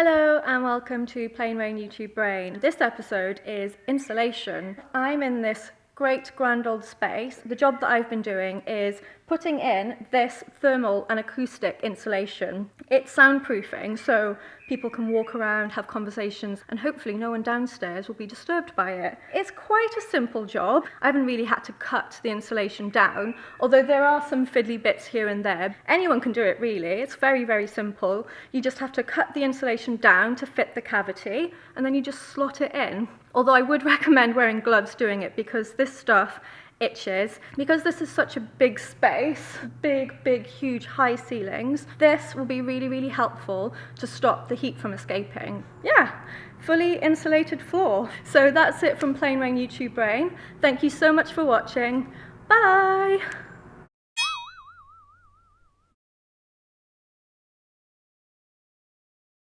Hello and welcome to Plain Rain YouTube Brain. This episode is insulation. I'm in this great grand old space. The job that I've been doing is putting in this thermal and acoustic insulation. It's soundproofing, so people can walk around, have conversations, and hopefully no one downstairs will be disturbed by it. It's quite a simple job. I haven't really had to cut the insulation down, although there are some fiddly bits here and there. Anyone can do it really. It's very, very simple. You just have to cut the insulation down to fit the cavity, and then you just slot it in. Although I would recommend wearing gloves doing it because this stuff itches. Because this is such a big space, big, huge, high ceilings, this will be really, really helpful to stop the heat from escaping. Yeah, fully insulated floor. So that's it from Plain Rain YouTube Brain. Thank you so much for watching. Bye!